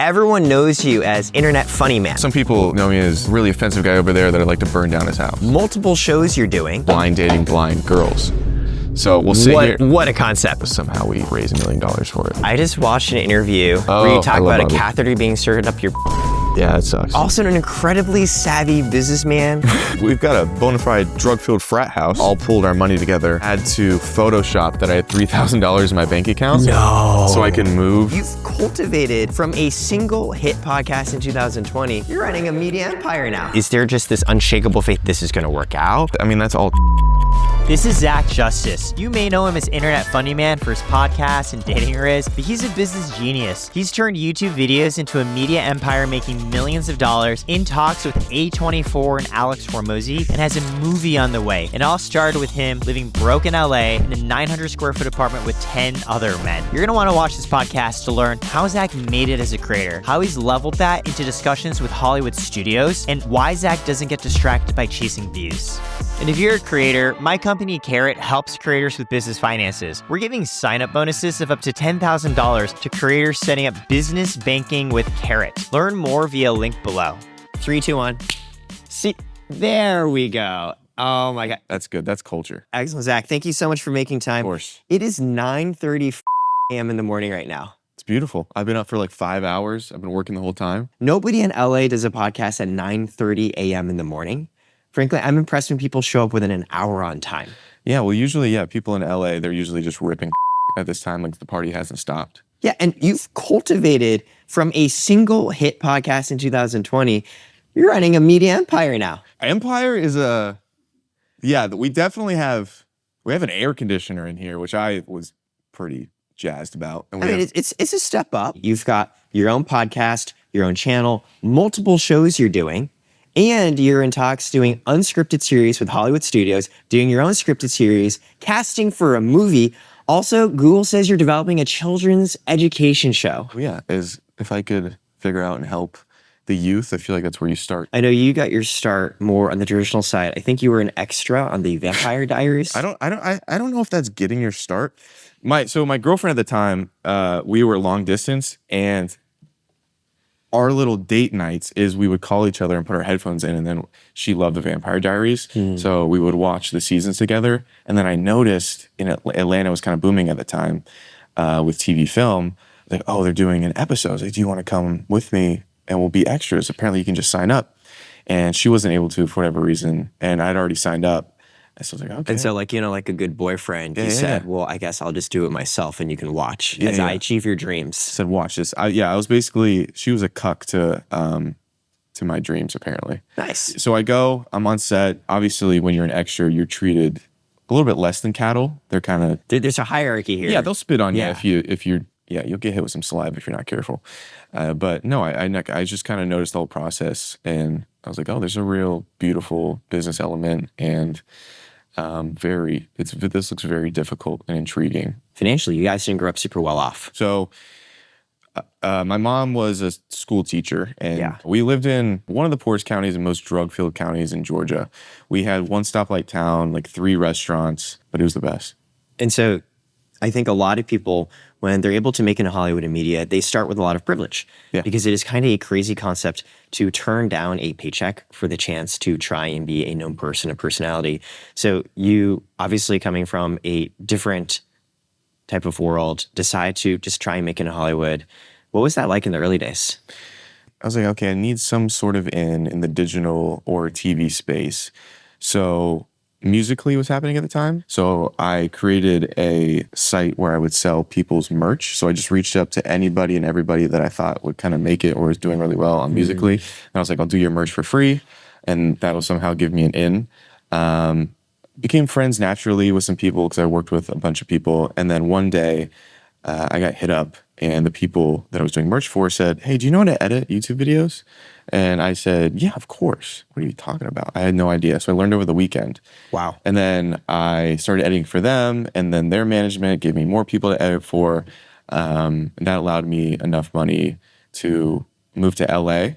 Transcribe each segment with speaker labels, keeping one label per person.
Speaker 1: everyone knows you as Internet Funny Man.
Speaker 2: Some people know me as really offensive guy over there that I'd like to burn down his house.
Speaker 1: Multiple shows you're doing.
Speaker 2: Blind dating blind girls. So we'll sit here.
Speaker 1: What a concept.
Speaker 2: Somehow we raise $1 million for it.
Speaker 1: I just watched an interview where you talk about a catheter being inserted up your...
Speaker 2: Yeah, it sucks.
Speaker 1: Also an incredibly savvy businessman.
Speaker 2: We've got a bona fide drug-filled frat house. All pulled our money together. Had to Photoshop that I had $3,000 in my bank account.
Speaker 1: No.
Speaker 2: So I can move.
Speaker 1: You've cultivated from a single hit podcast in 2020. You're running a media empire now. Is there just this unshakable faith this is gonna work out?
Speaker 2: I mean, that's all.
Speaker 3: This is Zach Justice. You may know him as Internet Funny Man for his podcast and dating rizz, but he's a business genius. He's turned YouTube videos into a media empire making millions of dollars, in talks with A24 and Alex Hormozy, and has a movie on the way. It all started with him living broke in LA in a 900 square foot apartment with 10 other men. You're gonna wanna watch this podcast to learn how Zach made it as a creator, how he's leveled that into discussions with Hollywood studios, and why Zach doesn't get distracted by chasing views. And if you're a creator, my company Karat helps creators with business finances. We're giving sign-up bonuses of up to $10,000 to creators setting up business banking with Karat. Learn more via link below.
Speaker 1: 3, 2, 1. See, there we go. Oh my God.
Speaker 2: That's good. That's culture.
Speaker 1: Excellent, Zach. Thank you so much for making time.
Speaker 2: Of course.
Speaker 1: It is 9:30 a.m. in the morning right now.
Speaker 2: It's beautiful. I've been up for like 5 hours. I've been working the whole time.
Speaker 1: Nobody in LA does a podcast at 9:30 a.m. in the morning. Frankly, I'm impressed when people show up within an hour on time.
Speaker 2: Yeah, well, usually, people in LA, they're usually just ripping at this time, like the party hasn't stopped.
Speaker 1: Yeah, and you've cultivated from a single hit podcast in 2020, you're running a media empire now.
Speaker 2: Empire is we definitely have an air conditioner in here, which I was pretty jazzed about. And
Speaker 1: it's a step up. You've got your own podcast, your own channel, multiple shows you're doing. And you're in talks doing unscripted series with Hollywood studios, doing your own scripted series, casting for a movie. Also, Google says you're developing a children's education show.
Speaker 2: Yeah, if I could figure out and help the youth, I feel like that's where you start.
Speaker 1: I know you got your start more on the traditional side. I think you were an extra on the Vampire Diaries.
Speaker 2: I don't know if that's getting your start. My girlfriend at the time, we were long distance, and our little date nights is we would call each other and put our headphones in, and then she loved the Vampire Diaries. So we would watch the seasons together. And then I noticed in Atlanta was kind of booming at the time with TV film. Like, oh, they're doing an episode. I was like, do you want to come with me and we'll be extras? Apparently you can just sign up. And she wasn't able to for whatever reason. And I'd already signed up. So I was like, okay.
Speaker 1: And so like a good boyfriend, you said, well, I guess I'll just do it myself and you can watch as I achieve your dreams.
Speaker 2: I said, watch this. I was basically, she was a cuck to my dreams, apparently.
Speaker 1: Nice.
Speaker 2: So I'm on set. Obviously, when you're an extra, you're treated a little bit less than cattle. They're kind of...
Speaker 1: There's a hierarchy here.
Speaker 2: Yeah, they'll spit on you if you're you'll get hit with some saliva if you're not careful. But no, I just kind of noticed the whole process, and I was like, oh, there's a real beautiful business element, and this looks very difficult and intriguing.
Speaker 1: Financially, you guys didn't grow up super well off.
Speaker 2: So my mom was a school teacher, and we lived in one of the poorest counties and most drug-filled counties in Georgia. We had one stoplight town, like 3 restaurants, but it was the best.
Speaker 1: And so I think a lot of people, when they're able to make it in Hollywood and media, they start with a lot of privilege. Yeah. Because it is kind of a crazy concept to turn down a paycheck for the chance to try and be a known person, a personality. So you, obviously coming from a different type of world, decide to just try and make it in Hollywood. What was that like in the early days?
Speaker 2: I was like, okay, I need some sort of in the digital or TV space. So Musical.ly was happening at the time. So I created a site where I would sell people's merch. So I just reached up to anybody and everybody that I thought would kind of make it or was doing really well on Musical.ly. And I was like, I'll do your merch for free, and that'll somehow give me an in. Became friends naturally with some people because I worked with a bunch of people. And then one day I got hit up, and the people that I was doing merch for said, hey, do you know how to edit YouTube videos? And I said, yeah, of course. What are you talking about? I had no idea. So I learned over the weekend.
Speaker 1: Wow.
Speaker 2: And then I started editing for them, and then their management gave me more people to edit for. And that allowed me enough money to move to LA,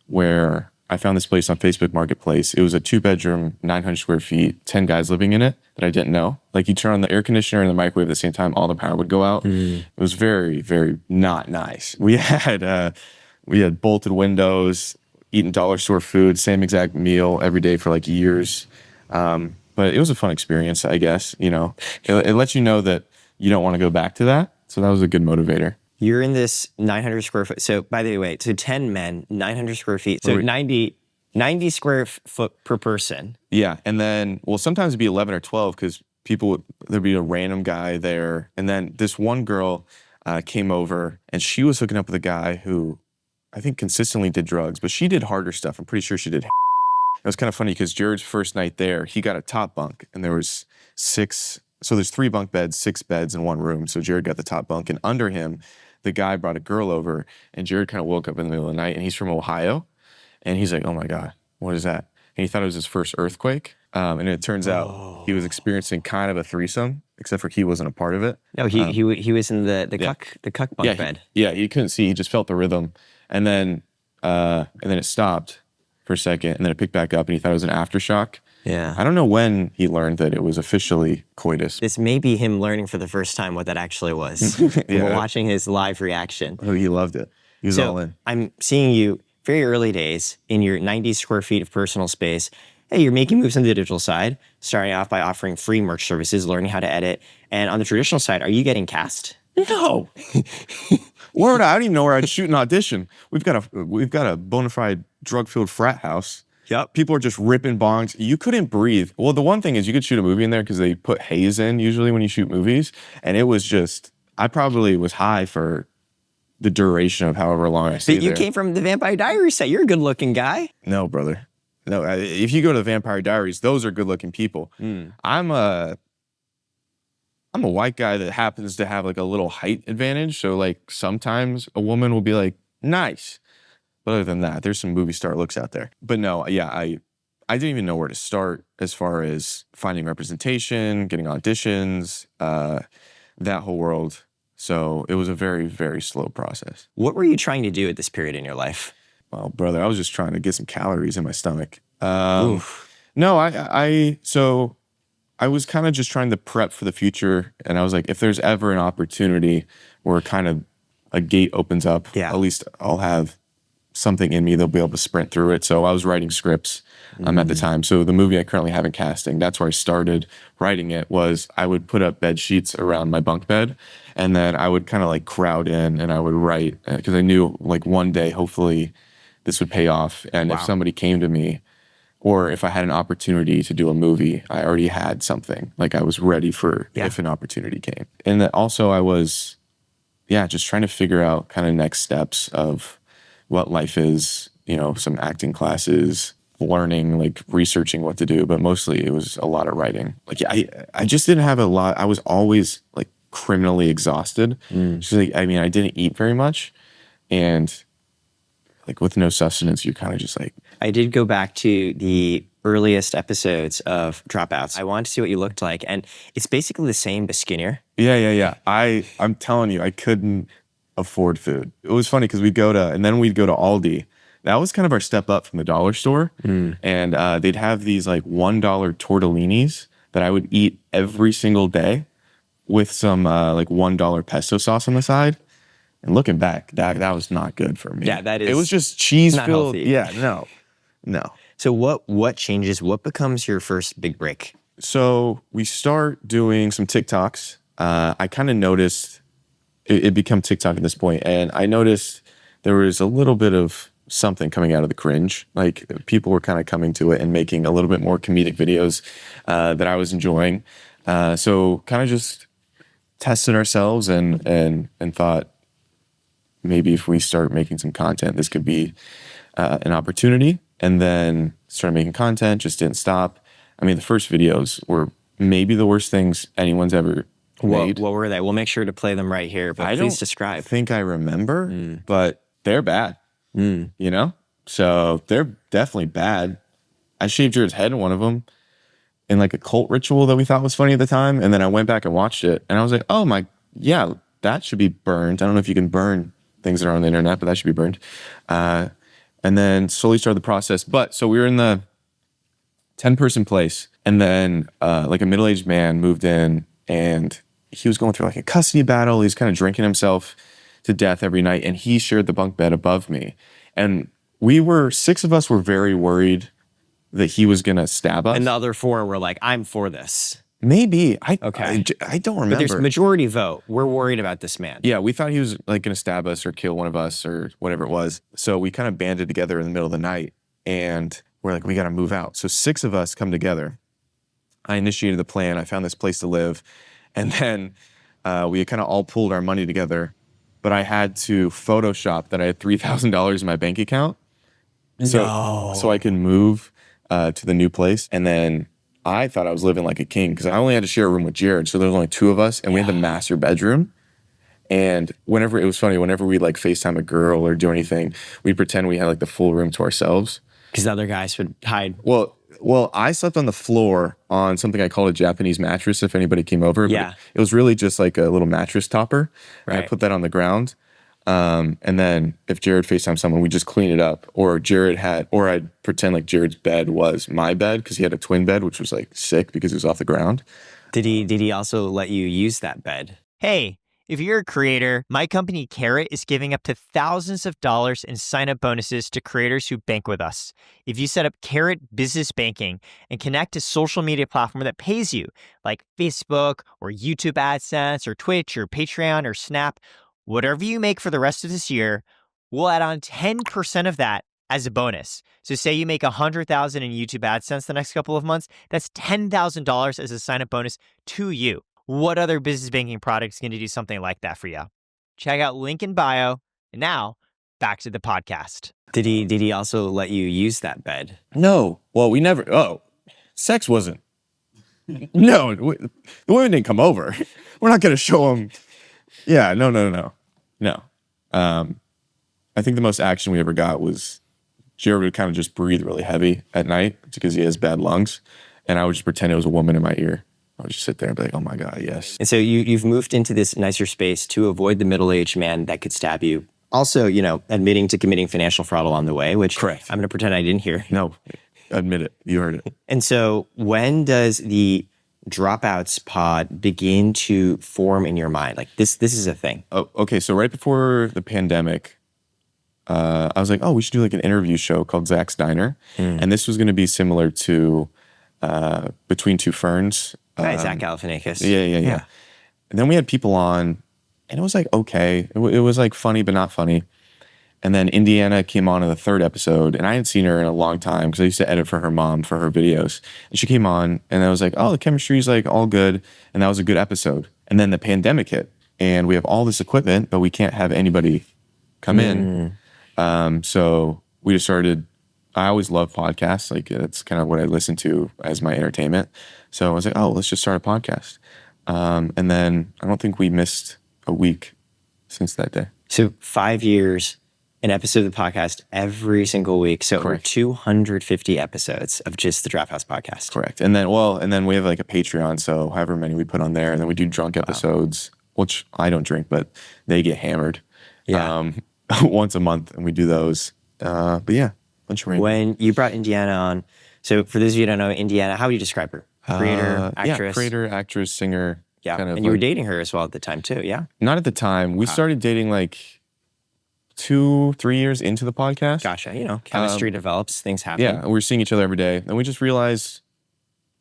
Speaker 2: where I found this place on Facebook Marketplace. It was a 2-bedroom, 900 square feet, 10 guys living in it that I didn't know. Like, you turn on the air conditioner and the microwave at the same time, all the power would go out. It was very, very not nice. We had We had bolted windows, eating dollar store food, same exact meal every day for like years. But it was a fun experience, I guess. It lets you know that you don't want to go back to that. So that was a good motivator.
Speaker 1: You're in this 900 square foot. So by the way, so 10 men, 900 square feet. So 90 square foot per person.
Speaker 2: Yeah. And then, well, sometimes it'd be 11 or 12 because there'd be a random guy there. And then this one girl came over and she was hooking up with a guy who I think consistently did drugs, but she did harder stuff. I'm pretty sure she did. It was kind of funny because Jared's first night there, he got a top bunk and there was 6. So there's 3 bunk beds, 6 beds in one room. So Jared got the top bunk, and under him, the guy brought a girl over, and Jared kind of woke up in the middle of the night, and he's from Ohio, and he's like, "Oh my God, what is that?" And he thought it was his first earthquake, and it turns out he was experiencing kind of a threesome, except for he wasn't a part of it.
Speaker 1: No, he was in the cuck bunk bed.
Speaker 2: He couldn't see, he just felt the rhythm, and then it stopped for a second, and then it picked back up, and he thought it was an aftershock.
Speaker 1: Yeah.
Speaker 2: I don't know when he learned that it was officially coitus.
Speaker 1: This may be him learning for the first time what that actually was. We're watching his live reaction.
Speaker 2: Oh, he loved it. He was all in.
Speaker 1: I'm seeing you very early days in your 90 square feet of personal space. Hey, you're making moves on the digital side, starting off by offering free merch services, learning how to edit. And on the traditional side, are you getting cast?
Speaker 2: No. Word, I don't even know where I'd shoot an audition. We've got a bona fide drug-filled frat house.
Speaker 1: Yep.
Speaker 2: People are just ripping bongs. You couldn't breathe. Well, the one thing is you could shoot a movie in there because they put haze in usually when you shoot movies. And it was just, I probably was high for the duration of however long I stayed there.
Speaker 1: But you came from the Vampire Diaries set. You're a good looking guy.
Speaker 2: No, brother. No, if you go to the Vampire Diaries, those are good looking people. I'm a white guy that happens to have like a little height advantage. So like sometimes a woman will be like, nice. But other than that, there's some movie star looks out there. But no, yeah, I didn't even know where to start as far as finding representation, getting auditions, that whole world. So it was a very, very slow process.
Speaker 1: What were you trying to do at this period in your life?
Speaker 2: Well, brother, I was just trying to get some calories in my stomach. No, so I was kind of just trying to prep for the future. And I was like, if there's ever an opportunity where kind of a gate opens up, at least I'll have something in me, they'll be able to sprint through it. So I was writing scripts at the time. So the movie I currently have in casting, that's where I started writing it, was I would put up bed sheets around my bunk bed, and then I would kind of like crowd in and I would write, because I knew like one day, hopefully this would pay off. And if somebody came to me, or if I had an opportunity to do a movie, I already had something. Like I was ready for if an opportunity came. And that also I was, just trying to figure out kind of next steps of what life is, some acting classes, learning, like researching what to do, but mostly it was a lot of writing. Like I just didn't have a lot. I was always like criminally exhausted. Just like, I didn't eat very much, and like with no sustenance, you're kind of just like.
Speaker 1: I did go back to the earliest episodes of Dropouts. I wanted to see what you looked like, and it's basically the same but skinnier.
Speaker 2: Yeah. I'm telling you, I couldn't afford food. It was funny because we'd go to Aldi. That was kind of our step up from the dollar store. And they'd have these like $1 tortellinis that I would eat every single day with some like $1 pesto sauce on the side. And looking back, that was not good for me.
Speaker 1: Yeah, that is.
Speaker 2: It was just cheese
Speaker 1: not
Speaker 2: filled.
Speaker 1: healthy.
Speaker 2: Yeah, no.
Speaker 1: So what changes? What becomes your first big break?
Speaker 2: So we start doing some TikToks. I kind of noticed it become TikTok at this point, and I noticed there was a little bit of something coming out of the cringe. Like people were kind of coming to it and making a little bit more comedic videos that I was enjoying. So kind of just tested ourselves and thought maybe if we start making some content, this could be an opportunity. And then started making content, just didn't stop. The first videos were maybe the worst things anyone's ever made.
Speaker 1: What were they? We'll make sure to play them right here, but please describe.
Speaker 2: I think I remember, but they're bad, So they're definitely bad. I shaved Jared's head in one of them in like a cult ritual that we thought was funny at the time. And then I went back and watched it and I was like, oh that should be burned. I don't know if you can burn things that are on the internet, but that should be burned. And then slowly started the process. But so we were in the 10-person place, and then like a middle-aged man moved in, and he was going through like a custody battle. He's kind of drinking himself to death every night, and he shared the bunk bed above me. And 6 of us were very worried that he was going to stab us.
Speaker 1: And the other 4 were like, I'm for this.
Speaker 2: Maybe.
Speaker 1: Okay.
Speaker 2: I don't remember.
Speaker 1: But there's majority vote. We're worried about this man.
Speaker 2: Yeah, we thought he was like going to stab us or kill one of us or whatever it was. So we kind of banded together in the middle of the night, and we're like, we got to move out. So 6 of us come together. I initiated the plan. I found this place to live. And then we kind of all pulled our money together. But I had to Photoshop that I had $3,000 in my bank account. So I could move to the new place. And then I thought I was living like a king because I only had to share a room with Jared. So there was only 2 of us, and we had the master bedroom. And whenever, it was funny, whenever we like FaceTime a girl or do anything, we'd pretend we had like the full room to ourselves.
Speaker 1: Because the other guys would hide.
Speaker 2: Well, I slept on the floor on something I called a Japanese mattress if anybody came over.
Speaker 1: Yeah.
Speaker 2: But it was really just like a little mattress topper.
Speaker 1: Right.
Speaker 2: And I put that on the ground. And then if Jared FaceTimed someone, we just clean it up. Or I'd pretend like Jared's bed was my bed because he had a twin bed, which was like sick because it was off the ground.
Speaker 1: Did he also let you use that bed?
Speaker 3: Hey, if you're a creator, my company Karat is giving up to thousands of dollars in sign-up bonuses to creators who bank with us. If you set up Karat Business Banking and connect to social media platform that pays you, like Facebook or YouTube AdSense or Twitch or Patreon or Snap, whatever you make for the rest of this year, we'll add on 10% of that as a bonus. So say you make $100,000 in YouTube AdSense the next couple of months, that's $10,000 as a sign-up bonus to you. What other business banking product is going to do something like that for you? Check out link in bio. And now, back to the podcast.
Speaker 1: Did he also let you use that bed?
Speaker 2: No. Well, we never. Oh, sex wasn't. No, the women didn't come over. We're not going to show them. Yeah, no. I think the most action we ever got was Jared would kind of just breathe really heavy at night because he has bad lungs, and I would just pretend it was a woman in my ear. I would just sit there and be like, oh my God, yes.
Speaker 1: And so you've moved into this nicer space to avoid the middle-aged man that could stab you. Also, admitting to committing financial fraud along the way, which
Speaker 2: Correct.
Speaker 1: I'm going to pretend I didn't hear.
Speaker 2: No, admit it. You heard it.
Speaker 1: And so when does the Dropouts pod begin to form in your mind? Like this is a thing.
Speaker 2: Oh, okay. So right before the pandemic, I was like, oh, we should do like an interview show called Zach's Diner. And this was going to be similar to Between Two Ferns.
Speaker 1: Zach Galifianakis.
Speaker 2: Yeah. And then we had people on, and it was like, okay. It was like funny, but not funny. And then Indiana came on in the 3rd episode, and I hadn't seen her in a long time because I used to edit for her mom for her videos. And she came on, and I was like, oh, the chemistry's like all good. And that was a good episode. And then the pandemic hit, and we have all this equipment, but we can't have anybody come in. So we just started. I always love podcasts. Like that's kind of what I listen to as my entertainment. So I was like, oh, let's just start a podcast. And then I don't think we missed a week since that day.
Speaker 1: So 5 years, an episode of the podcast every single week. So over 250 episodes of just the Dropouts podcast.
Speaker 2: Correct. And then we have like a Patreon. So however many we put on there, and then we do drunk episodes, which I don't drink, but they get hammered once a month, and we do those. But yeah.
Speaker 1: When you brought Indiana on, so for those of you who don't know, Indiana, how would you describe her? Creator, actress?
Speaker 2: Yeah, creator, actress, singer.
Speaker 1: Yeah,
Speaker 2: kind of
Speaker 1: and you were dating her as well at the time too, yeah?
Speaker 2: Not at the time. We started dating like 2-3 years into the podcast.
Speaker 1: Gotcha, chemistry develops, things happen.
Speaker 2: Yeah, we were seeing each other every day, and we just realized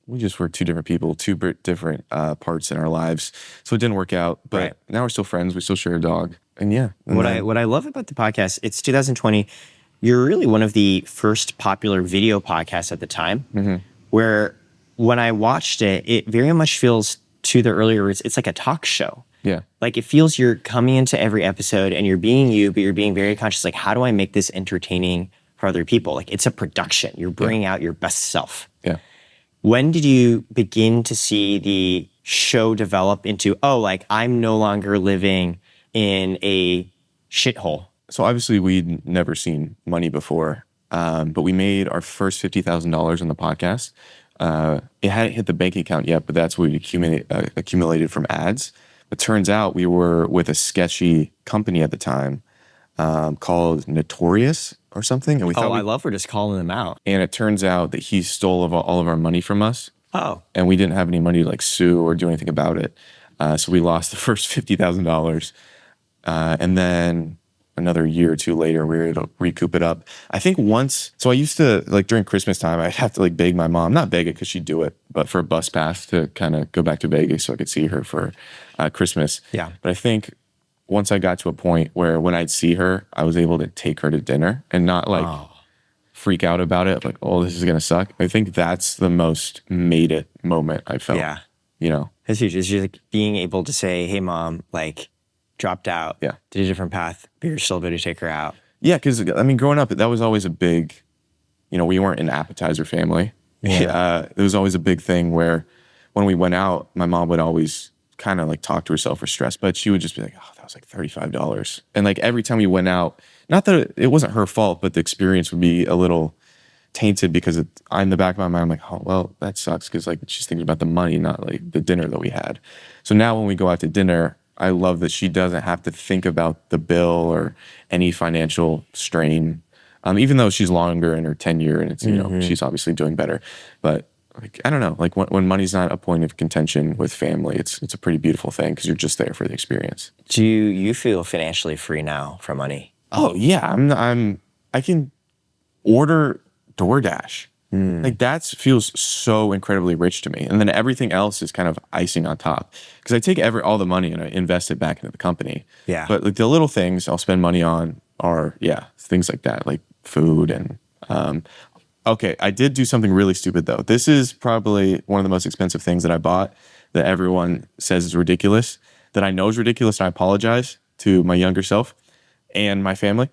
Speaker 2: we just were 2 different people, 2 different parts in our lives. So it didn't work out, but now we're still friends. We still share a dog, and yeah. And
Speaker 1: what I love about the podcast, it's 2020. You're really one of the first popular video podcasts at the time, where when I watched it, it very much feels to the earlier roots, it's like a talk show.
Speaker 2: Yeah.
Speaker 1: Like it feels you're coming into every episode and you're being you, but you're being very conscious, like, how do I make this entertaining for other people? Like it's a production. You're bringing out your best self.
Speaker 2: Yeah.
Speaker 1: When did you begin to see the show develop into, oh, like I'm no longer living in a shithole?
Speaker 2: So obviously we'd never seen money before, but we made our first $50,000 on the podcast. It hadn't hit the bank account yet, but that's what we accumulated from ads. But turns out we were with a sketchy company at the time called Notorious or something. And we thought
Speaker 1: I love we're just calling them out.
Speaker 2: And it turns out that he stole all of our money from us.
Speaker 1: Oh.
Speaker 2: And we didn't have any money to like sue or do anything about it. So we lost the first $50,000. And then another year or two later, we were able to recoup it up. I think once, so I used to, like during Christmas time, I'd have to like beg my mom, not beg it because she'd do it, but for a bus pass to kind of go back to Vegas so I could see her for Christmas.
Speaker 1: Yeah.
Speaker 2: But I think once I got to a point where when I'd see her, I was able to take her to dinner and not like freak out about it. Like, oh, this is going to suck. I think that's the most made it moment I felt.
Speaker 1: Yeah.
Speaker 2: You know?
Speaker 1: It's huge. It's just like being able to say, hey, mom, like, dropped out,
Speaker 2: Yeah.
Speaker 1: did a different path, but you're still able to take her out.
Speaker 2: Yeah, because I mean, growing up, that was always a big, you know, we weren't an appetizer family.
Speaker 1: Yeah.
Speaker 2: It was always a big thing where when we went out, my mom would always kind of like talk to herself for stress, but she would just be like, oh, that was like $35. And like every time we went out, not that it wasn't her fault, but the experience would be a little tainted because in the back of my mind, I'm like, oh, well, that sucks because like she's thinking about the money, not like the dinner that we had. So now when we go out to dinner, I love that she doesn't have to think about the bill or any financial strain, even though she's longer in her tenure and it's, you know, she's obviously doing better. But like, I don't know, like when money's not a point of contention with family, it's a pretty beautiful thing because you're just there for the experience.
Speaker 1: Do you feel financially free now from money?
Speaker 2: Oh yeah, I can order DoorDash. Like that feels so incredibly rich to me. And then everything else is kind of icing on top. Because I take all the money and I invest it back into the company.
Speaker 1: Yeah.
Speaker 2: But like the little things I'll spend money on are, things like that, like food and okay, I did do something really stupid though. This is probably one of the most expensive things that I bought that everyone says is ridiculous, that I know is ridiculous, and I apologize to my younger self and my family.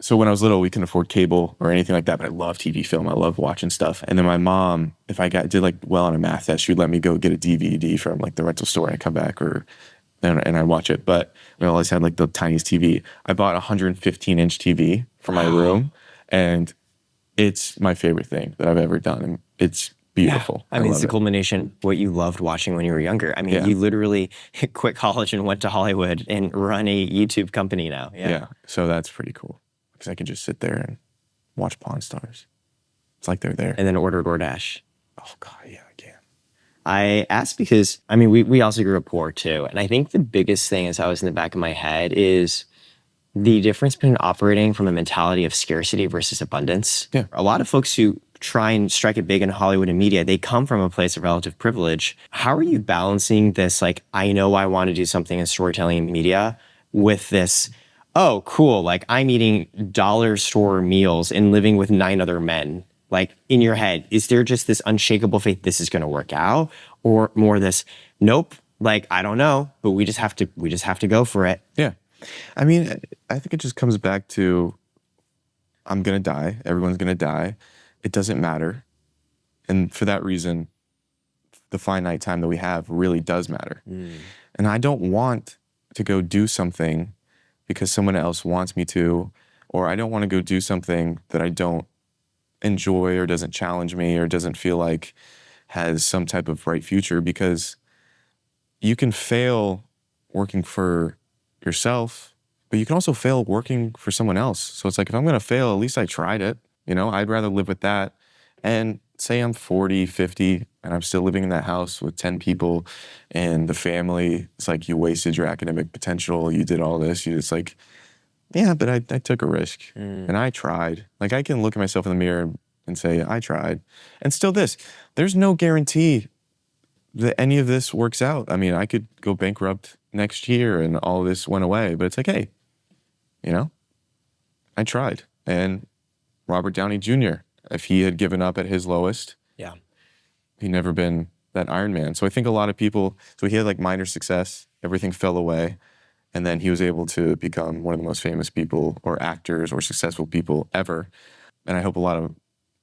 Speaker 2: So when I was little, we couldn't afford cable or anything like that, but I love TV film. I love watching stuff. And then my mom, if I did like well on a math test, she would let me go get a DVD from like the rental store and I come back and I watch it. But we always had like the tiniest TV. I bought a 115-inch TV for my room, and it's my favorite thing that I've ever done. And it's beautiful.
Speaker 1: Yeah. I mean, it's
Speaker 2: love
Speaker 1: the
Speaker 2: it.
Speaker 1: culmination what you loved watching when you were younger. I mean,
Speaker 2: Yeah.
Speaker 1: you literally quit college and went to Hollywood and run a YouTube company now.
Speaker 2: Yeah. So that's pretty cool because I can just sit there and watch Pawn Stars. It's like they're there.
Speaker 1: And then order DoorDash.
Speaker 2: Oh God, yeah, I can.
Speaker 1: I asked because, I mean, we also grew up poor too. And I think the biggest thing as I was in the back of my head is the difference between operating from a mentality of scarcity versus abundance.
Speaker 2: Yeah.
Speaker 1: A lot of folks who try and strike it big in Hollywood and media, they come from a place of relative privilege. How are you balancing this, like, I know I want to do something in storytelling and media with this, oh, cool, like I'm eating dollar store meals and living with 9 other men? Like in your head, is there just this unshakable faith this is going to work out, or more this, nope, like I don't know, but we just have to go for it?
Speaker 2: Yeah. I mean, I think it just comes back to I'm going to die. Everyone's going to die. It doesn't matter. And for that reason, the finite time that we have really does matter. And I don't want to go do something because someone else wants me to, or I don't want to go do something that I don't enjoy or doesn't challenge me or doesn't feel like has some type of bright future, because you can fail working for yourself, but you can also fail working for someone else. So it's like, if I'm going to fail, at least I tried it. You know, I'd rather live with that. And say I'm 40, 50, and I'm still living in that house with 10 people and the family. It's like, you wasted your academic potential. You did all this. It's like, yeah, but I took a risk and I tried. Like, I can look at myself in the mirror and say, I tried. And still there's no guarantee that any of this works out. I mean, I could go bankrupt next year and all this went away, but it's like, hey, you know, I tried. And Robert Downey Jr., if he had given up at his lowest, he'd never been that Iron Man. So I think a lot of people, so he had like minor success, everything fell away, and then he was able to become one of the most famous people or actors or successful people ever. And I hope a lot of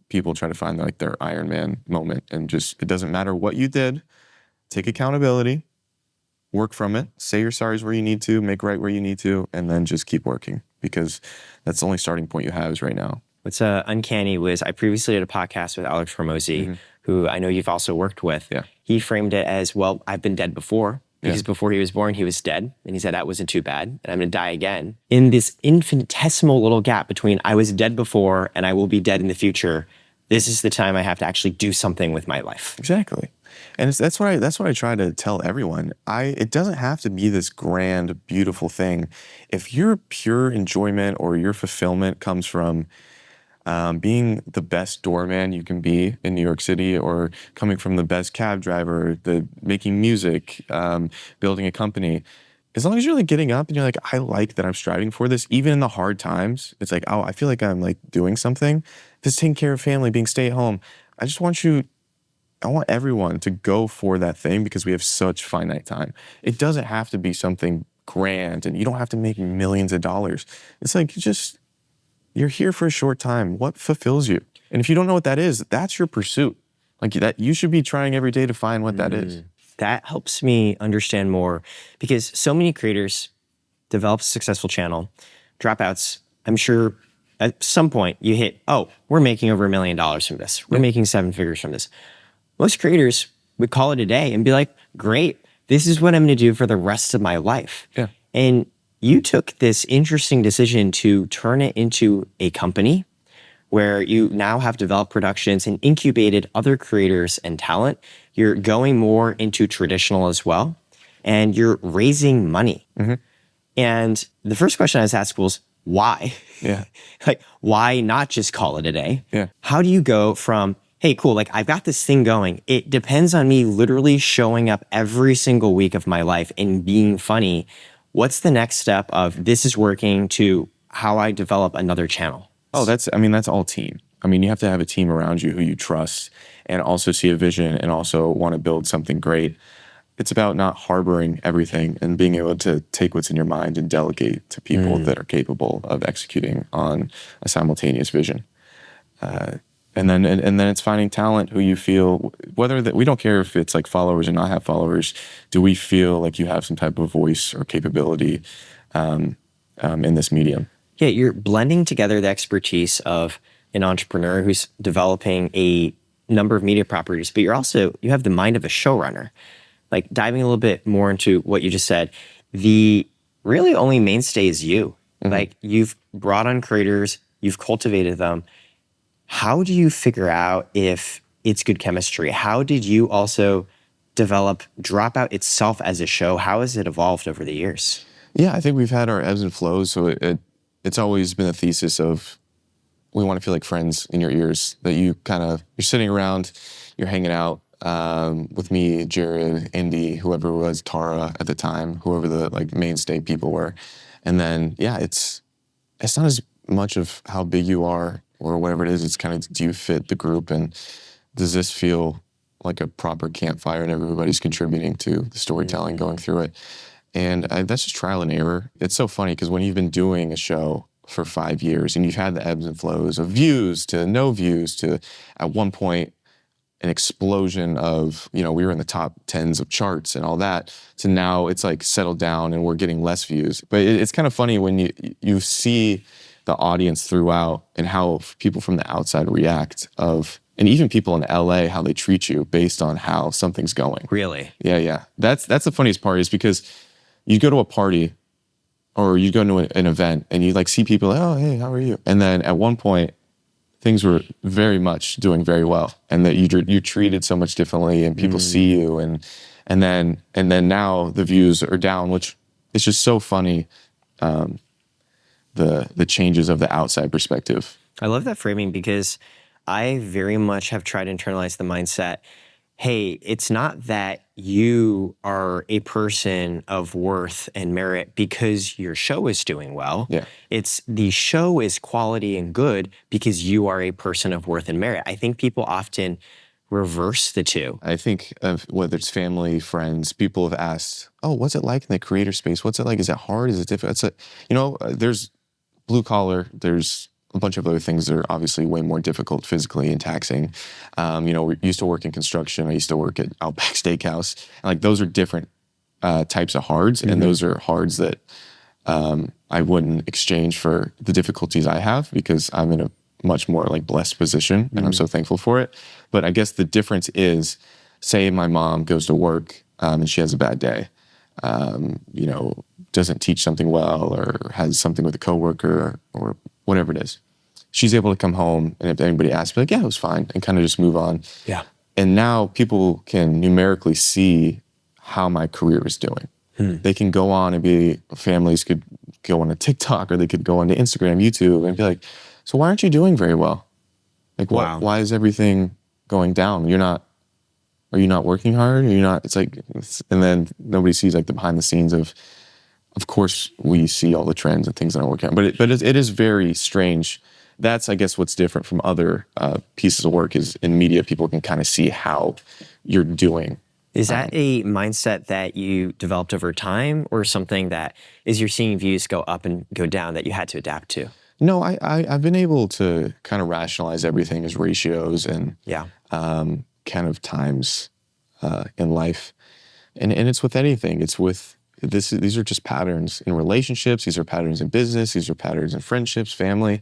Speaker 2: people try to find like their Iron Man moment, and just, it doesn't matter what you did, take accountability, work from it, say your sorries where you need to, make right where you need to, and then just keep working, because that's the only starting point you have is right now.
Speaker 1: What's uncanny was I previously did a podcast with Alex Hormozi, who I know you've also worked with.
Speaker 2: Yeah.
Speaker 1: He framed it as, well, I've been dead before, because before he was born, he was dead. And he said, that wasn't too bad, and I'm going to die again. In this infinitesimal little gap between I was dead before and I will be dead in the future, this is the time I have to actually do something with my life.
Speaker 2: Exactly. And that's what I try to tell everyone. It doesn't have to be this grand, beautiful thing. If your pure enjoyment or your fulfillment comes from being the best doorman you can be in New York City, or coming from the best cab driver, making music, building a company, as long as you're like getting up and you're like, I like that I'm striving for this, even in the hard times, it's like, oh, I feel like I'm like doing something. Just taking care of family, being stay at home. I want everyone to go for that thing because we have such finite time. It doesn't have to be something grand, and you don't have to make millions of dollars. It's like, you're here for a short time. What fulfills you? And if you don't know what that is, that's your pursuit. Like that, you should be trying every day to find what that is.
Speaker 1: That helps me understand more, because so many creators develop a successful channel. Dropouts, I'm sure at some point you hit, oh, we're making over $1 million from this. We're making 7 figures from this. Most creators would call it a day and be like, great, this is what I'm going to do for the rest of my life.
Speaker 2: Yeah.
Speaker 1: And you took this interesting decision to turn it into a company where you now have developed productions and incubated other creators and talent. You're going more into traditional as well, and you're raising money. And the first question I was asked was, why?
Speaker 2: Yeah.
Speaker 1: Like, why not just call it a day?
Speaker 2: Yeah.
Speaker 1: How do you go from, hey, cool, like I've got this thing going. It depends on me literally showing up every single week of my life and being funny. What's the next step of this is working to how I develop another channel?
Speaker 2: Oh, that's all team. I mean, you have to have a team around you who you trust and also see a vision and also want to build something great. It's about not harboring everything and being able to take what's in your mind and delegate to people that are capable of executing on a simultaneous vision. And then it's finding talent who you feel, whether that we don't care if it's like followers or not have followers. Do we feel like you have some type of voice or capability in this medium?
Speaker 1: Yeah, you're blending together the expertise of an entrepreneur who's developing a number of media properties, but you have the mind of a showrunner. Like diving a little bit more into what you just said, the really only mainstay is you. Like you've brought on creators, you've cultivated them. How do you figure out if it's good chemistry? How did you also develop Dropout itself as a show? How has it evolved over the years?
Speaker 2: Yeah, I think we've had our ebbs and flows. So it's always been a thesis of we want to feel like friends in your ears, that you're sitting around, you're hanging out with me, Jared, Indy, whoever was, Tara at the time, whoever the like mainstay people were. And then, yeah, it's not as much of how big you are or whatever it is. It's kind of, do you fit the group, and does this feel like a proper campfire and everybody's contributing to the storytelling going through it? And that's just trial and error. It's so funny because when you've been doing a show for 5 years and you've had the ebbs and flows of views to no views to at one point an explosion of, we were in the top 10s of charts and all that, to now it's like settled down and we're getting less views. But it's kind of funny when you see the audience throughout and how people from the outside react and even people in LA, how they treat you based on how something's going.
Speaker 1: Really?
Speaker 2: Yeah. That's the funniest part, is because you go to a party or you go to an event and you like see people like, oh, hey, how are you? And then at one point, things were very much doing very well, and that you're treated so much differently, and people see you, and then now the views are down, which is just so funny. The changes of the outside perspective.
Speaker 1: I love that framing, because I very much have tried to internalize the mindset, hey, it's not that you are a person of worth and merit because your show is doing well.
Speaker 2: Yeah.
Speaker 1: It's the show is quality and good because you are a person of worth and merit. I think people often reverse the two.
Speaker 2: I think of whether it's family, friends, people have asked, oh, what's it like in the creator space? What's it like? Is it hard? Is it difficult? There's blue collar, there's a bunch of other things that are obviously way more difficult physically and taxing. We used to work in construction. I used to work at Outback Steakhouse. And like those are different types of hards, and those are hards that I wouldn't exchange for the difficulties I have, because I'm in a much more like blessed position, and I'm so thankful for it. But I guess the difference is, say my mom goes to work and she has a bad day, doesn't teach something well, or has something with a coworker or whatever it is. She's able to come home, and if anybody asks, be like, yeah, it was fine, and kind of just move on.
Speaker 1: Yeah.
Speaker 2: And now people can numerically see how my career is doing. They can go on and families could go on a TikTok or they could go onto Instagram, YouTube, and be like, so why aren't you doing very well? Like, why is everything going down? Are you not working hard? And then nobody sees like the behind the scenes of course we see all the trends and things that aren't working out. But it is very strange. That's, I guess, what's different from other pieces of work is in media, people can kind of see how you're doing.
Speaker 1: Is that a mindset that you developed over time or something that is you're seeing views go up and go down that you had to adapt to?
Speaker 2: No, I've been able to kind of rationalize everything as ratios and kind of times in life. And it's with anything. It's with these are just patterns in relationships. These are patterns in business. These are patterns in friendships, family.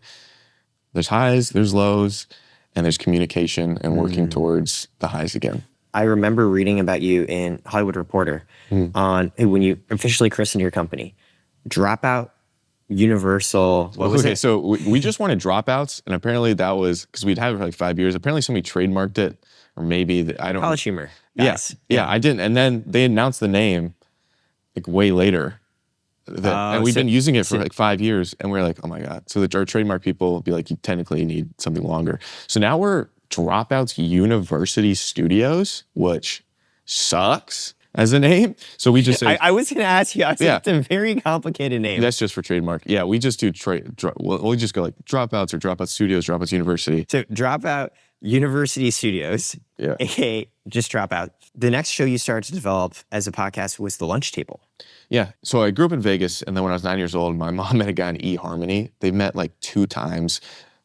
Speaker 2: There's highs, there's lows, and there's communication and working towards the highs again.
Speaker 1: I remember reading about you in Hollywood Reporter on when you officially christened your company, Dropout, Universal. What was it?
Speaker 2: So we just wanted Dropouts, and apparently that was because we'd had it for like 5 years. Apparently somebody trademarked it, or maybe I don't.
Speaker 1: College Humor.
Speaker 2: Yes, yeah, I didn't. And then they announced the name like way later, and we've been using it for like 5 years, and we're like, oh my god. So our trademark people be like, you technically need something longer. So now we're Dropouts University Studios, which sucks as a name. So we just say,
Speaker 1: I was going to ask you. It's a very complicated name.
Speaker 2: That's just for trademark. Yeah, we just do we'll just go like Dropouts or Dropout Studios, Dropouts University.
Speaker 1: So Dropout University Studios, aka just Dropout. The next show you started to develop as a podcast was The Lunch Table.
Speaker 2: Yeah. So I grew up in Vegas, and then when I was 9 years old, my mom met a guy in eHarmony. They met like 2 times.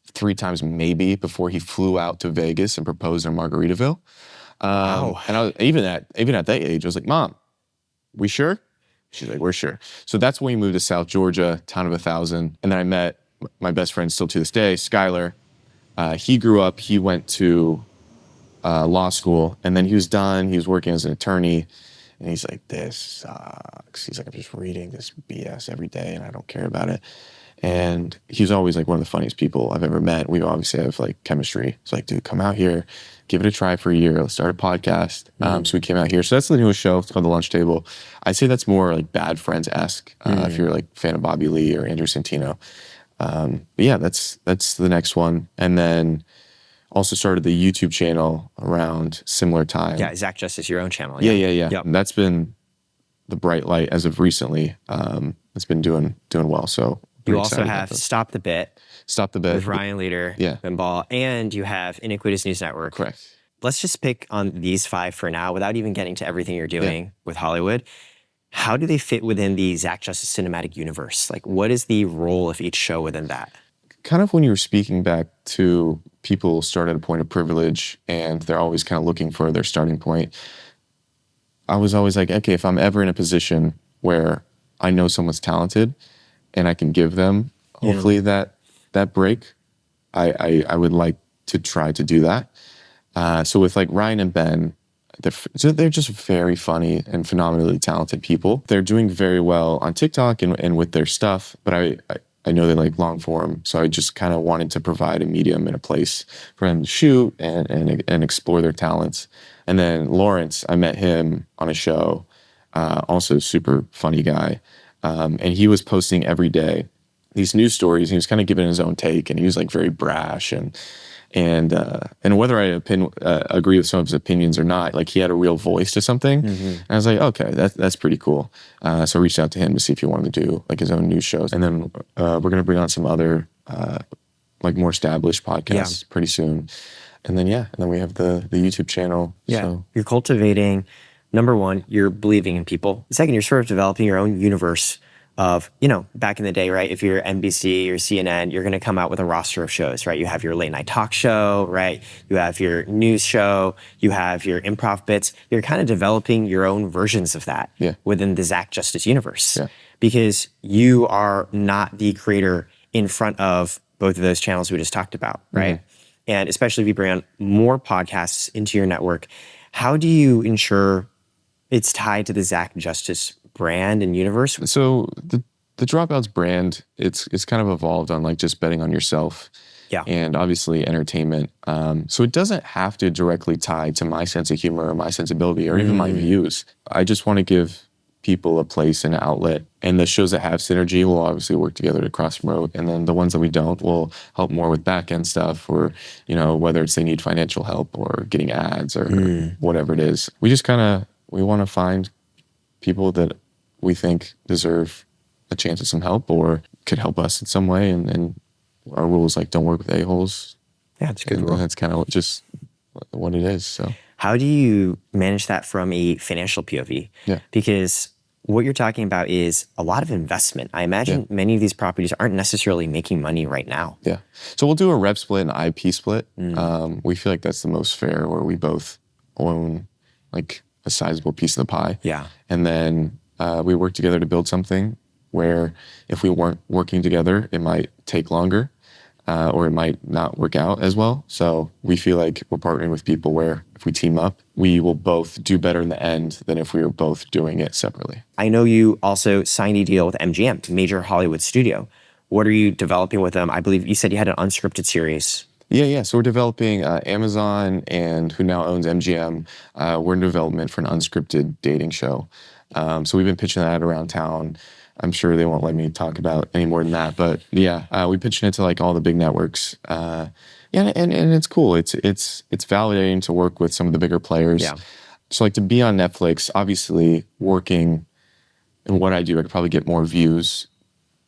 Speaker 2: 3 times maybe before he flew out to Vegas and proposed in Margaritaville. And I was, even at that age, I was like, Mom, we sure? She's like, we're sure. So that's when we moved to South Georgia, town of 1,000. And then I met my best friend still to this day, Skylar. He grew up, he went to law school, and then he was done. He was working as an attorney. And he's like, this sucks. He's like, I'm just reading this BS every day and I don't care about it. And he was always like one of the funniest people I've ever met. We obviously have like chemistry. It's like, dude, come out here, give it a try for a year. Let's start a podcast. So we came out here. So that's the newest show. It's called The Lunch Table. I'd say that's more like Bad Friends-esque if you're like a fan of Bobby Lee or Andrew Santino. But yeah, that's the next one. And then also started the YouTube channel around similar time.
Speaker 1: Yeah, Zach Justice, your own channel.
Speaker 2: Yeah. Yep. And that's been the bright light as of recently. It's been doing well. So
Speaker 1: you also have Stop the Bit with Ryan Leader, Ben Ball, and you have Iniquitous News Network.
Speaker 2: Correct.
Speaker 1: Let's just pick on these 5 for now without even getting to everything you're doing with Hollywood. How do they fit within the Zach Justice cinematic universe? Like, what is the role of each show within that?
Speaker 2: Kind of when you were speaking back to people start at a point of privilege and they're always kind of looking for their starting point. I was always like, okay, if I'm ever in a position where I know someone's talented and I can give them hopefully that break, I would like to try to do that. So with like Ryan and Ben, they're just very funny and phenomenally talented people. They're doing very well on TikTok and with their stuff, but I know they like long form, so I just kind of wanted to provide a medium and a place for them to shoot and explore their talents. And then Lawrence, I met him on a show, also super funny guy, and he was posting every day these news stories. He was kind of giving his own take, and he was like very brash and whether I agree with some of his opinions or not, like he had a real voice to something. And I was like, okay, that's pretty cool. So I reached out to him to see if he wanted to do like his own news shows. And then we're going to bring on some other like more established podcasts pretty soon. And then we have the YouTube channel.
Speaker 1: Yeah,
Speaker 2: so.
Speaker 1: You're cultivating, number one, you're believing in people. Second, you're sort of developing your own universe of, back in the day, right? If you're NBC or CNN, you're going to come out with a roster of shows, right? You have your late night talk show, right? You have your news show, you have your improv bits. You're kind of developing your own versions of that within the Zach Justice universe because you are not the creator in front of both of those channels we just talked about, right? And especially if you bring on more podcasts into your network, how do you ensure it's tied to the Zach Justice brand and universe?
Speaker 2: So the Dropouts brand, it's kind of evolved on like just betting on yourself. and obviously entertainment. So it doesn't have to directly tie to my sense of humor or my sensibility or even my views. I just want to give people a place and an outlet. And the shows that have synergy will obviously work together to cross promote. And then the ones that we don't will help more with back end stuff, or, you know, whether it's they need financial help or getting ads or whatever it is. We just we want to find people that we think deserve a chance at some help or could help us in some way. And our rule is like, don't work with a-holes.
Speaker 1: Yeah, it's a good rule.
Speaker 2: That's kind of just what it is. So
Speaker 1: how do you manage that from a financial POV?
Speaker 2: Yeah.
Speaker 1: Because what you're talking about is a lot of investment. I imagine many of these properties aren't necessarily making money right now.
Speaker 2: Yeah. So we'll do a rev split and IP split. We feel like that's the most fair, where we both own like a sizable piece of the pie.
Speaker 1: Yeah.
Speaker 2: And then we work together to build something where if we weren't working together, it might take longer. Or it might not work out as well. So we feel like we're partnering with people where if we team up, we will both do better in the end than if we were both doing it separately.
Speaker 1: I know you also signed a deal with MGM, major Hollywood studio. What are you developing with them? I believe you said you had an unscripted series.
Speaker 2: Yeah. So we're developing Amazon, and who now owns MGM. We're in development for an unscripted dating show. So we've been pitching that around town. I'm sure they won't let me talk about any more than that, but yeah, we pitched it to like all the big networks. And it's cool. It's validating to work with some of the bigger players.
Speaker 1: Yeah.
Speaker 2: So like to be on Netflix, obviously working in what I do, I could probably get more views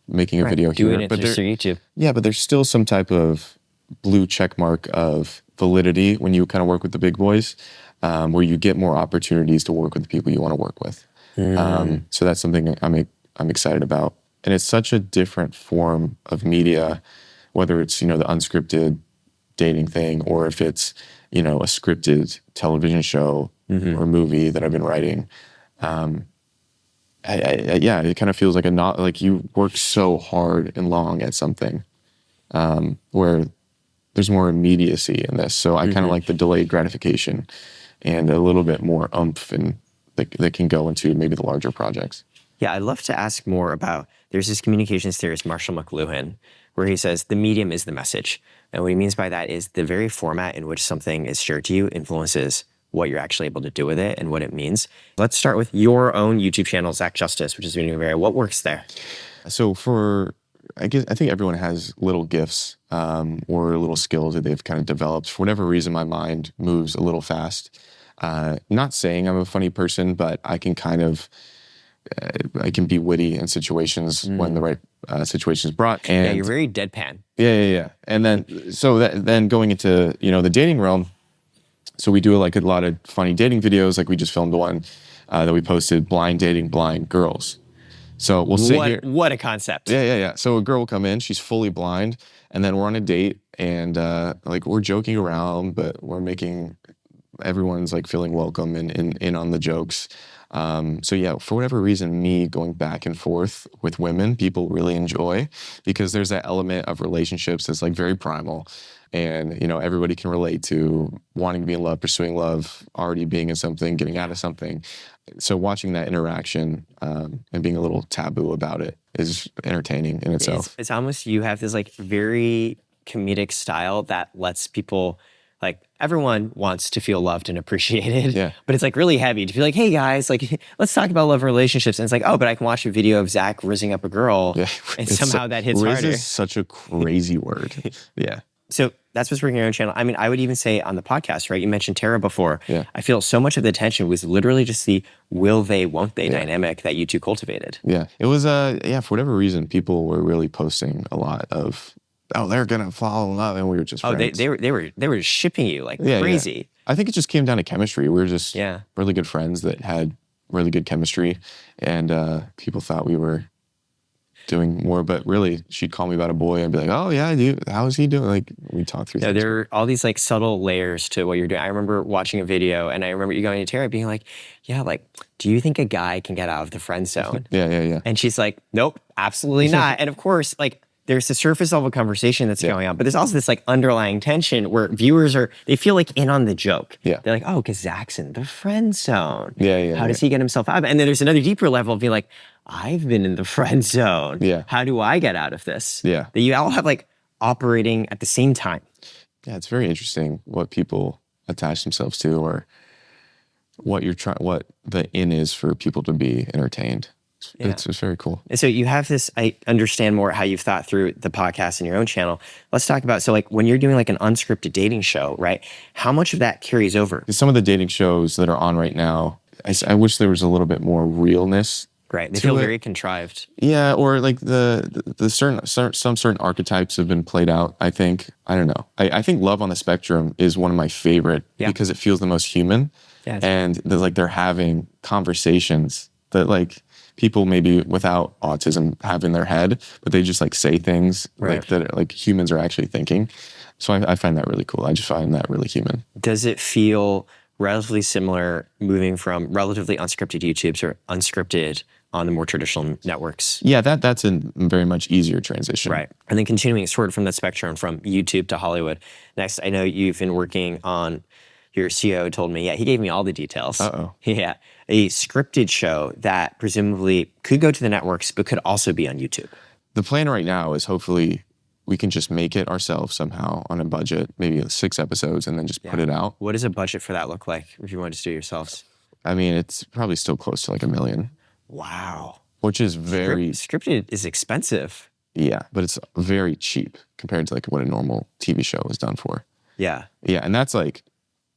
Speaker 2: making a video here.
Speaker 1: Doing it just for YouTube.
Speaker 2: Yeah, but there's still some type of blue check mark of validity when you kind of work with the big boys, where you get more opportunities to work with the people you want to work with. So that's something I'm excited about. And it's such a different form of media, whether it's, you know, the unscripted dating thing, or if it's, you know, a scripted television show or movie that I've been writing. It kind of feels like you work so hard and long at something, where there's more immediacy in this. So I kind of like the delayed gratification and a little bit more oomph and that can go into maybe the larger projects.
Speaker 1: Yeah, I'd love to ask more about, there's this communications theorist, Marshall McLuhan, where he says the medium is the message. And what he means by that is the very format in which something is shared to you influences what you're actually able to do with it and what it means. Let's start with your own YouTube channel, Zach Justice, which is doing very, what works there?
Speaker 2: So I think everyone has little gifts or little skills that they've kind of developed. For whatever reason, my mind moves a little fast. Not saying I'm a funny person, but I can I can be witty in situations when the right situation is brought. And
Speaker 1: yeah, you're very deadpan.
Speaker 2: Yeah. And then, then going into, you know, the dating realm, so we do like a lot of funny dating videos. Like we just filmed one that we posted, blind dating blind girls. So we'll sit here.
Speaker 1: What a concept.
Speaker 2: Yeah. So a girl will come in, she's fully blind, and then we're on a date, and like we're joking around, but we're making everyone's like feeling welcome and in on the jokes. So yeah, for whatever reason, me going back and forth with women, people really enjoy, because there's that element of relationships that's like very primal, and you know, everybody can relate to wanting to be in love, pursuing love, already being in something, getting out of something. So watching that interaction and being a little taboo about it is entertaining in itself.
Speaker 1: It's almost, you have this like very comedic style that lets people, like, everyone wants to feel loved and appreciated, but it's like really heavy to be like, hey guys, like, let's talk about love relationships. And it's like, oh, but I can watch a video of Zach rizzing up a girl and somehow that hits harder.
Speaker 2: Rizz is such a crazy word. Yeah.
Speaker 1: So that's what's working on your channel. I mean, I would even say on the podcast, right? You mentioned Tara before.
Speaker 2: Yeah.
Speaker 1: I feel so much of the tension was literally just the will they, won't they dynamic that you two cultivated.
Speaker 2: Yeah. It was, for whatever reason, people were really posting a lot of, oh, they're gonna fall in love, and we were just friends.
Speaker 1: They were shipping you like crazy.
Speaker 2: Yeah. I think it just came down to chemistry. We were just really good friends that had really good chemistry, and people thought we were doing more, but really, she'd call me about a boy and be like, oh yeah, dude, how is he doing? Like, we talked through things.
Speaker 1: There are all these like subtle layers to what you're doing. I remember watching a video, and I remember you going to Tara being like, yeah, like, do you think a guy can get out of the friend zone?
Speaker 2: Yeah.
Speaker 1: And she's like, nope, absolutely not. And of course, like, there's the surface level conversation that's going on, but there's also this like underlying tension where viewers they feel like in on the joke.
Speaker 2: Yeah.
Speaker 1: They're like, oh, because Zach's in the friend zone.
Speaker 2: Yeah.
Speaker 1: How does he get himself out of it? And then there's another deeper level of being like, I've been in the friend zone.
Speaker 2: Yeah.
Speaker 1: How do I get out of this?
Speaker 2: Yeah.
Speaker 1: That you all have like operating at the same time.
Speaker 2: Yeah, it's very interesting what people attach themselves to, or what the in is for people to be entertained. It's very cool.
Speaker 1: And so you have this, I understand more how you've thought through the podcast and your own channel. Let's talk about, so like when you're doing like an unscripted dating show, right? How much of that carries over?
Speaker 2: Some of the dating shows that are on right now, I wish there was a little bit more realness.
Speaker 1: Right. They feel very contrived.
Speaker 2: Yeah. Or like the certain archetypes have been played out. I think, I don't know. I think Love on the Spectrum is one of my favorite because it feels the most human. Yeah, and they're having conversations that like people maybe without autism have in their head, but they just like say things like that like humans are actually thinking. So I find that really cool. I just find that really human.
Speaker 1: Does it feel relatively similar moving from relatively unscripted YouTubes or unscripted on the more traditional networks?
Speaker 2: Yeah, that's a very much easier transition.
Speaker 1: Right. And then continuing sort of from that spectrum from YouTube to Hollywood. Next, I know you've been working on, your CEO told me, he gave me all the details. Yeah. A scripted show that presumably could go to the networks, but could also be on YouTube.
Speaker 2: The plan right now is hopefully we can just make it ourselves somehow on a budget, maybe 6 episodes, and then just put it out.
Speaker 1: What does a budget for that look like if you want to do it yourselves?
Speaker 2: I mean, it's probably still close to like $1 million.
Speaker 1: Wow.
Speaker 2: Which is very...
Speaker 1: Scripted is expensive.
Speaker 2: Yeah, but it's very cheap compared to like what a normal TV show is done for.
Speaker 1: Yeah.
Speaker 2: Yeah, and that's like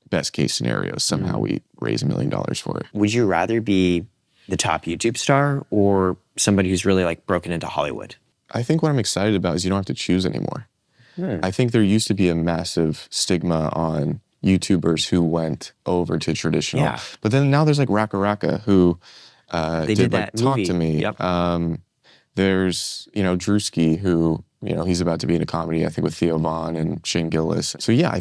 Speaker 2: best case scenario. Somehow we raise $1 million for it.
Speaker 1: Would you rather be the top YouTube star or somebody who's really like broken into Hollywood?
Speaker 2: I think what I'm excited about is you don't have to choose anymore. I think there used to be a massive stigma on YouTubers who went over to traditional. Yeah. But then now there's like Raka Raka who did like Talk to Me. Yep. There's, Drewski who, he's about to be in a comedy, I think, with Theo Vaughn and Shane Gillis. So yeah,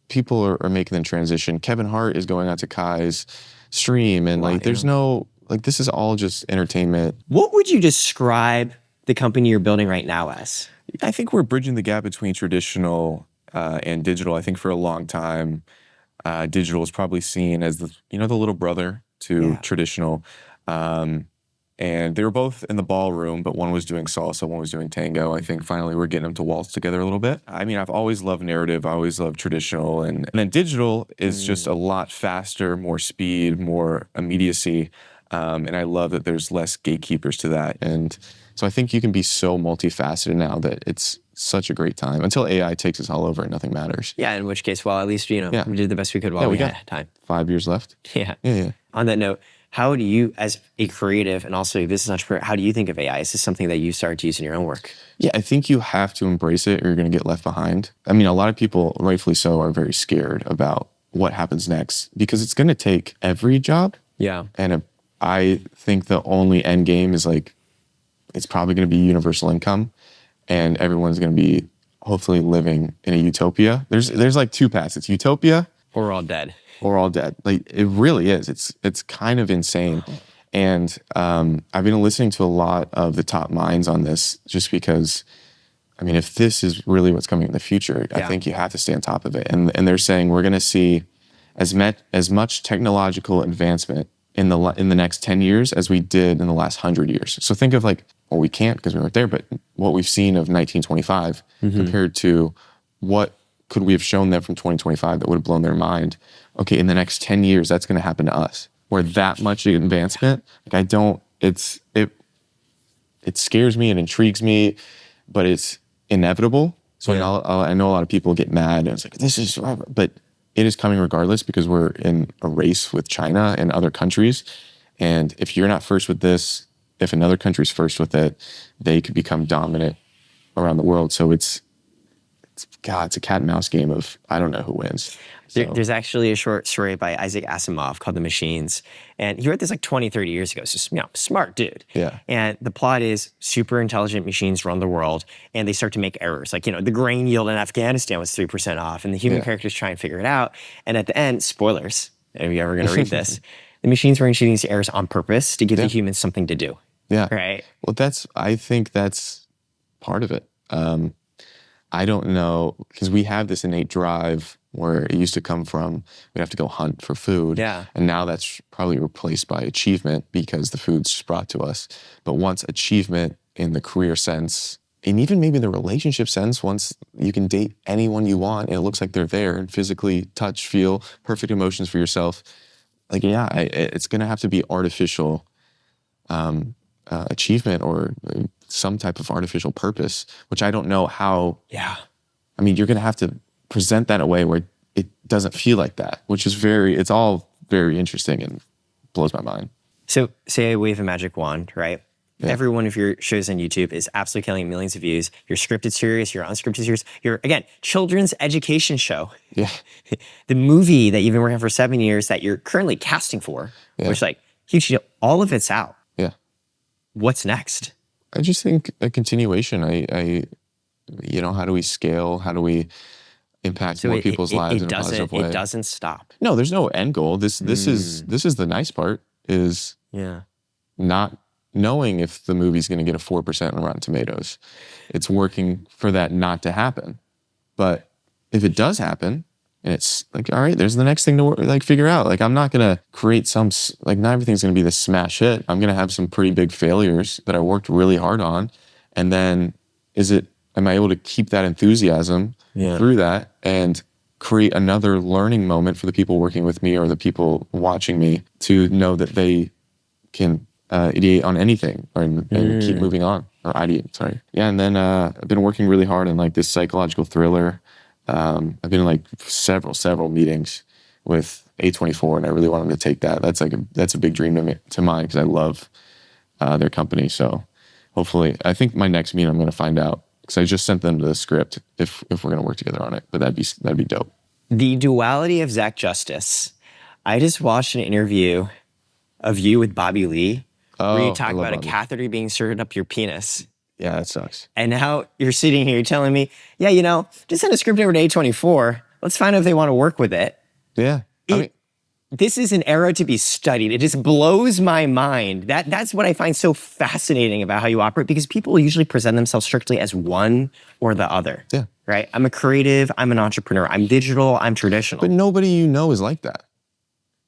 Speaker 2: people are making the transition. Kevin Hart is going out to Kai's stream, and like there's no, like this is all just entertainment.
Speaker 1: What would you describe the company you're building right now as?
Speaker 2: I think we're bridging the gap between traditional and digital. I think for a long time, digital was probably seen as the little brother to traditional. And they were both in the ballroom, but one was doing salsa, one was doing tango. I think finally we're getting them to waltz together a little bit. I mean, I've always loved narrative. I always loved traditional. And then digital is just a lot faster, more speed, more immediacy. And I love that there's less gatekeepers to that. And so I think you can be so multifaceted now that it's such a great time until AI takes us all over and nothing matters.
Speaker 1: Yeah, in which case, well, at least, we did the best we could while we had time.
Speaker 2: 5 years left.
Speaker 1: Yeah.
Speaker 2: Yeah.
Speaker 1: On that note, how do you, as a creative and also a business entrepreneur, how do you think of AI? Is this something that you started to use in your own work?
Speaker 2: Yeah, I think you have to embrace it or you're going to get left behind. I mean, a lot of people, rightfully so, are very scared about what happens next because it's going to take every job.
Speaker 1: Yeah.
Speaker 2: And I think the only end game is like, it's probably going to be universal income and everyone's going to be hopefully living in a utopia. There's like 2 paths. It's utopia.
Speaker 1: Or we're all dead.
Speaker 2: Or all dead. Like it really is. It's kind of insane. And I've been listening to a lot of the top minds on this just because, I mean, if this is really what's coming in the future, I think you have to stay on top of it. And they're saying we're going to see as much technological advancement in the next 10 years as we did in the last 100 years. So think of like, well, we can't because we weren't there, but what we've seen of 1925 compared to what could we have shown them from 2025 that would have blown their mind? Okay, in the next 10 years, that's going to happen to us. Where that much advancement, like it scares me, it intrigues me, but it's inevitable. So I know a lot of people get mad and it's like, this is, but it is coming regardless because we're in a race with China and other countries. And if you're not first with this, if another country's first with it, they could become dominant around the world. So it's a cat and mouse game of I don't know who wins. So.
Speaker 1: There's actually a short story by Isaac Asimov called The Machines. And he wrote this like 20, 30 years ago. So, smart dude.
Speaker 2: Yeah.
Speaker 1: And the plot is super intelligent machines run the world and they start to make errors. Like, the grain yield in Afghanistan was 3% off and the human characters try and figure it out. And at the end, spoilers, if you're ever going to read this, the machines were achieving these errors on purpose to give the humans something to do.
Speaker 2: Yeah.
Speaker 1: Right.
Speaker 2: Well, I think that's part of it. I don't know, because we have this innate drive where it used to come from, we'd have to go hunt for food.
Speaker 1: Yeah.
Speaker 2: And now that's probably replaced by achievement because the food's just brought to us. But once achievement in the career sense and even maybe the relationship sense, once you can date anyone you want and it looks like they're there and physically touch, feel, perfect emotions for yourself, like, yeah, it's going to have to be artificial achievement or some type of artificial purpose, which I don't know how.
Speaker 1: Yeah.
Speaker 2: I mean, you're going to have to present that in a way where it doesn't feel like that, which is it's all very interesting and blows my mind.
Speaker 1: So say I wave a magic wand, right?
Speaker 2: Yeah.
Speaker 1: Every one of your shows on YouTube is absolutely killing millions of views. Your scripted series, your unscripted series, your, again, children's education show.
Speaker 2: Yeah.
Speaker 1: The movie that you've been working on for 7 years that you're currently casting for, which like, huge deal. All of it's out.
Speaker 2: Yeah.
Speaker 1: What's next?
Speaker 2: I just think a continuation. How do we scale? How do we impact more people's lives in a positive way?
Speaker 1: It doesn't stop.
Speaker 2: No, there's no end goal. This is the nice part is not knowing if the movie's going to get a 4% on Rotten Tomatoes. It's working for that not to happen. But if it does happen, and it's like, all right, there's the next thing to figure out. Like, I'm not going to create not everything's going to be the smash hit. I'm going to have some pretty big failures that I worked really hard on. And then am I able to keep that enthusiasm through that and create another learning moment for the people working with me or the people watching me to know that they can ideate on anything and keep moving on, or ideate, sorry. Yeah, and then I've been working really hard on like this psychological thriller. I've been in like several meetings with A24, and I really want them to take that. That's a big dream to mine because I love their company. So hopefully, I think my next meeting I'm going to find out, because I just sent them the script if we're going to work together on it. But that'd be dope. The
Speaker 1: duality of Zach Justice. I just watched an interview of you with Bobby Lee where you talk about a catheter being inserted up your penis.
Speaker 2: Yeah, that sucks.
Speaker 1: And now you're sitting here telling me, yeah, just send a script over to A24. Let's find out if they want to work with it.
Speaker 2: Yeah.
Speaker 1: This is an era to be studied. It just blows my mind. That's what I find so fascinating about how you operate, because people usually present themselves strictly as one or the other.
Speaker 2: Yeah.
Speaker 1: Right? I'm a creative. I'm an entrepreneur. I'm digital. I'm traditional.
Speaker 2: But nobody you know is like that.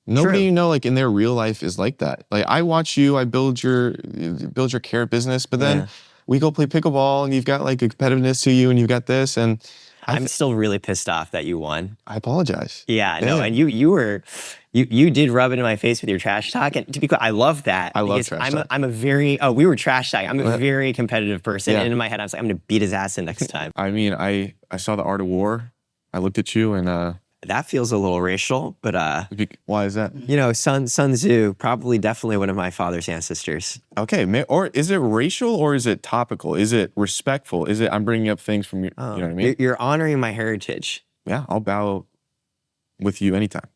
Speaker 2: Nobody you know, like in their real life, is like that. Like, I watch you. I build your Karat business, but then we go play pickleball, and you've got like a competitiveness to you, and you've got this, and
Speaker 1: I'm still really pissed off that you won.
Speaker 2: I apologize.
Speaker 1: Yeah, no, and you did rub it in my face with your trash talk, and to be clear, I love that.
Speaker 2: I love trash talk.
Speaker 1: I'm a very we were trash talking. I'm a very competitive person, and in my head, I was like, I'm gonna beat his ass in next time.
Speaker 2: I mean, I saw The Art of War. I looked at you, and
Speaker 1: that feels a little racial, but
Speaker 2: why is that?
Speaker 1: Sun Tzu, definitely one of my father's ancestors.
Speaker 2: Okay, or is it racial or is it topical? Is it respectful? Is it I'm bringing up things from your, you know what I mean?
Speaker 1: You're honoring my heritage.
Speaker 2: Yeah, I'll bow with you anytime.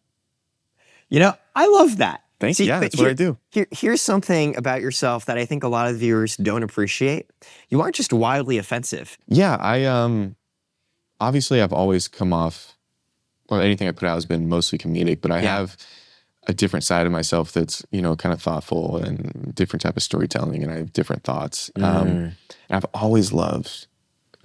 Speaker 1: I love that.
Speaker 2: Thank you. Yeah, that's what I do.
Speaker 1: Here's something about yourself that I think a lot of viewers don't appreciate. You aren't just wildly offensive.
Speaker 2: Yeah, I obviously I've always come off, or anything I put out has been mostly comedic, but I have a different side of myself that's, kind of thoughtful and different type of storytelling, and I have different thoughts. And I've always loved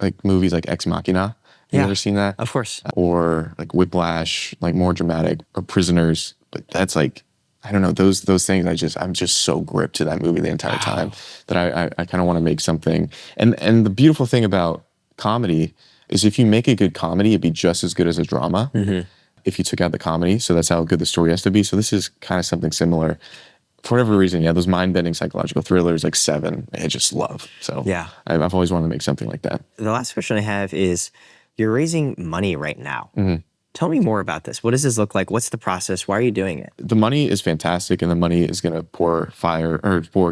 Speaker 2: like movies like Ex Machina. You ever seen that?
Speaker 1: Of course. Or
Speaker 2: like Whiplash, like more dramatic, or Prisoners. But that's like, I don't know, those things, I'm just so gripped to that movie the entire time that I kind of want to make something. And the beautiful thing about comedy is if you make a good comedy, it'd be just as good as a drama if you took out the comedy. So that's how good the story has to be. So this is kind of something similar. For whatever reason, those mind-bending psychological thrillers like Seven, I just love. So I've always wanted to make something like that.
Speaker 1: The last question I have is, you're raising money right now. Tell me more about this. What does this look like? What's the process? Why are you doing it?
Speaker 2: The money is fantastic, and the money is going to pour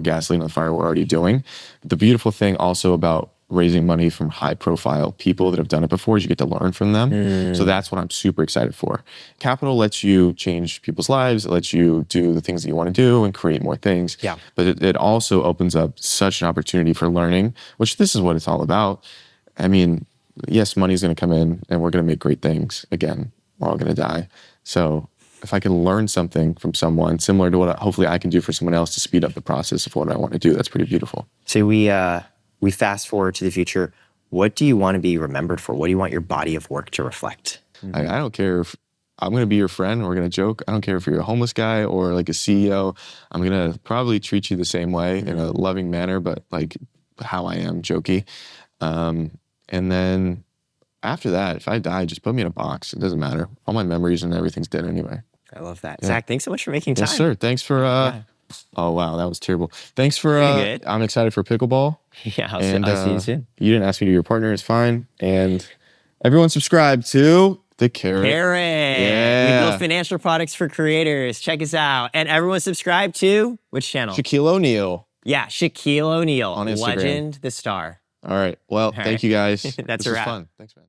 Speaker 2: gasoline on the fire we're already doing. The beautiful thing also about raising money from high-profile people that have done it before is you get to learn from them. So that's what I'm super excited for. Capital lets you change people's lives. It lets you do the things that you want to do and create more things.
Speaker 1: Yeah.
Speaker 2: But it also opens up such an opportunity for learning, which this is what it's all about. I mean, yes, money's going to come in, and we're going to make great things. Again, we're all going to die. So if I can learn something from someone similar to what hopefully I can do for someone else to speed up the process of what I want to do, that's pretty beautiful.
Speaker 1: So we fast forward to the future. What do you want to be remembered for? What do you want your body of work to reflect?
Speaker 2: I don't care if I'm going to be your friend. We're going to joke. I don't care if you're a homeless guy or like a CEO. I'm going to probably treat you the same way in a loving manner, but like how I am, jokey. And then after that, if I die, just put me in a box. It doesn't matter. All my memories and everything's dead anyway.
Speaker 1: I love that. Zach, thanks so much for making time.
Speaker 2: Yes, sir. Thanks for, oh, wow, that was terrible. Thanks for,
Speaker 1: good.
Speaker 2: I'm excited for pickleball.
Speaker 1: Yeah, I'll see you soon.
Speaker 2: You didn't ask me to be your partner. It's fine. And everyone subscribe to the Karat.
Speaker 1: We build financial products for creators. Check us out. And everyone subscribe to which channel?
Speaker 2: Shaquille O'Neal.
Speaker 1: Yeah, Shaquille O'Neal.
Speaker 2: On Instagram.
Speaker 1: Legend, the star.
Speaker 2: All right. Well, thank you guys.
Speaker 1: That's
Speaker 2: this
Speaker 1: a
Speaker 2: was
Speaker 1: wrap.
Speaker 2: fun. Thanks, man.